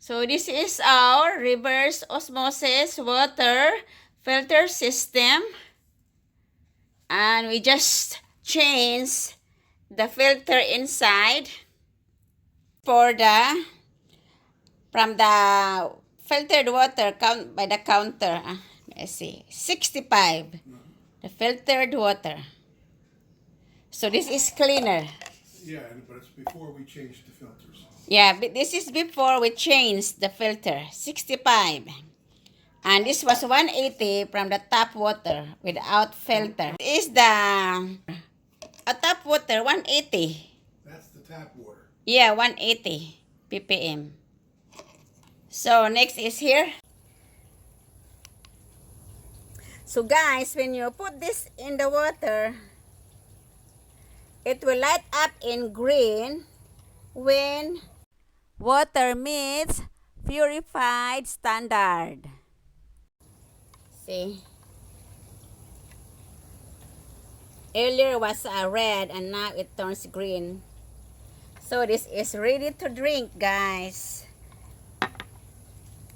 So this is our reverse osmosis water filter system. And we just change the filter inside for the from the filtered water count by the counter. Let's see, 65. The filtered water. So this is cleaner. Yeah, but it's before we change the filters. Yeah, but this is before we change the filter. 65. And this was 180 from the tap water without filter. This is the tap water 180. That's the tap water. Yeah, 180 ppm. So next is here. So guys, when you put this in the water, it will light up in green when water meets purified standard. See? Earlier was red and now it turns green. So this is ready to drink, guys.